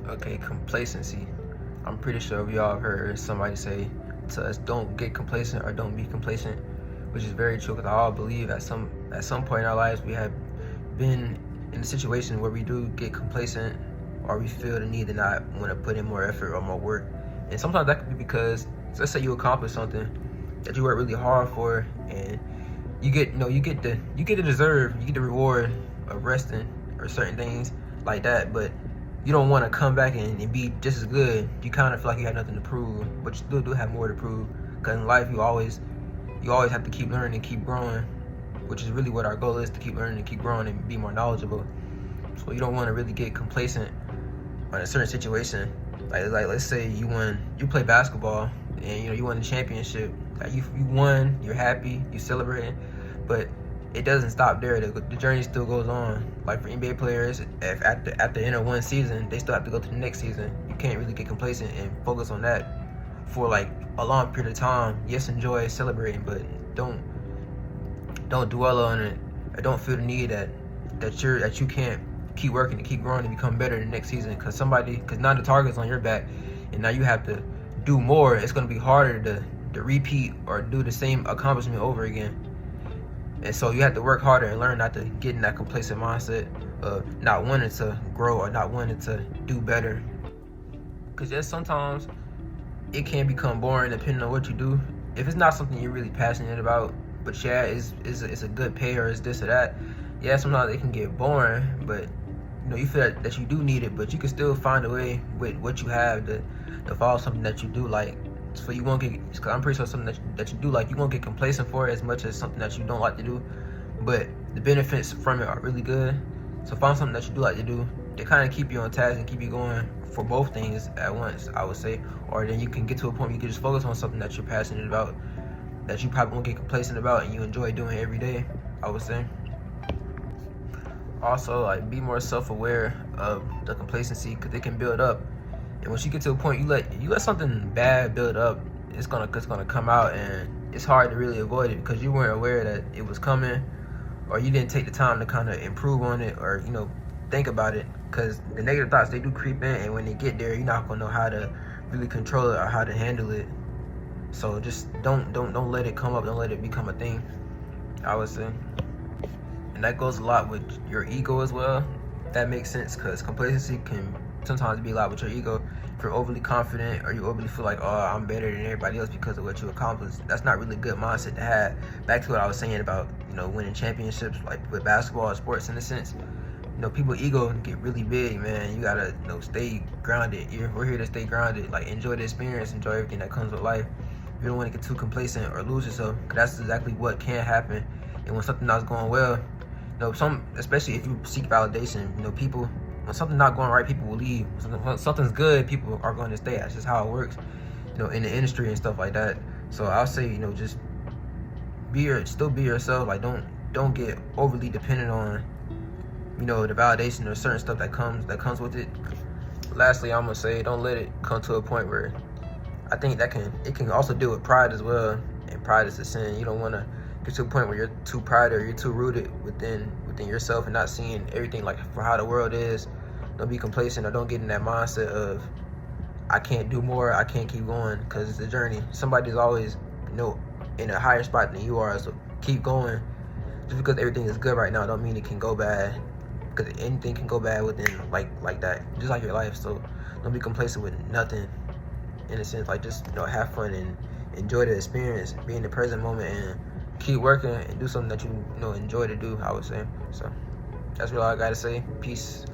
Okay, complacency. I'm pretty sure we all have heard somebody say to us, "Don't get complacent" or "Don't be complacent," which is very true. Because I all believe at some point in our lives we have been in a situation where we do get complacent, or we feel the need to not want to put in more effort or more work. And sometimes that could be because, let's say you accomplish something that you worked really hard for, and you get the reward of resting or certain things like that, but you don't want to come back and be just as good. You kind of feel like you had nothing to prove, but you still do have more to prove. Because in life, you always have to keep learning and keep growing, which is really what our goal is, to keep learning and keep growing and be more knowledgeable. So you don't want to really get complacent on a certain situation. Like let's say you play basketball and you won the championship. Like you won, you're happy, you celebrating, but it doesn't stop there. The journey still goes on. Like for NBA players, if at the end of one season, they still have to go to the next season. You can't really get complacent and focus on that for like a long period of time. Yes, enjoy celebrating, but don't dwell on it. Or don't feel the need that you can't keep working to keep growing to become better the next season. Because now the target's on your back, and now you have to do more. It's gonna be harder to repeat or do the same accomplishment over again. And so you have to work harder and learn not to get in that complacent mindset of not wanting to grow or not wanting to do better. Because just sometimes it can become boring depending on what you do. If it's not something you're really passionate about, but yeah, it's a good pay or it's this or that, yeah, sometimes it can get boring, but you feel that you do need it, but you can still find a way with what you have to follow something that you do like. So you won't get, because I'm pretty sure something that you do like, you won't get complacent for it as much as something that you don't like to do, but the benefits from it are really good. So find something that you do like to do to kind of keep you on task and keep you going for both things at once, I would say. Or then you can get to a point where you can just focus on something that you're passionate about, that you probably won't get complacent about, and you enjoy doing every day, I would say. Also, like, be more self-aware of the complacency, because it can build up. And once you get to a point, you let something bad build up, it's gonna come out, and it's hard to really avoid it because you weren't aware that it was coming, or you didn't take the time to kind of improve on it, or think about it. Because the negative thoughts, they do creep in, and when they get there, you're not gonna know how to really control it or how to handle it. So just don't let it come up. Don't let it become a thing, I would say. And that goes a lot with your ego as well. That makes sense, because complacency can sometimes be a lot with your ego. If you're overly confident or you overly feel like, oh, I'm better than everybody else because of what you accomplished, that's not really a good mindset to have. Back to what I was saying about winning championships, like with basketball or sports in a sense. People's ego get really big, man. You gotta stay grounded. We're here to stay grounded. Like, enjoy the experience, enjoy everything that comes with life. You don't want to get too complacent or lose yourself, because that's exactly what can happen. And when something not going well, especially if you seek validation, people, when something's not going right, people will leave. When something's good, people are going to stay. That's just how it works, in the industry and stuff like that. So I'll say, just still be yourself. Like, don't get overly dependent on, the validation or certain stuff that comes with it. Lastly, I'm gonna say, don't let it come to a point where, I think it can also deal with pride as well. And pride is a sin. You don't want to get to a point where you're too prided or you're too rooted within yourself and not seeing everything like for how the world is. Don't be complacent, or don't get in that mindset of, I can't do more, I can't keep going, because it's a journey. Somebody's always in a higher spot than you are, so keep going. Just because everything is good right now don't mean it can go bad, because anything can go bad within like that, just like your life. So don't be complacent with nothing, in a sense. Like, just have fun and enjoy the experience, be in the present moment, and keep working and do something that you enjoy to do, I would say. So that's really all I gotta say. Peace.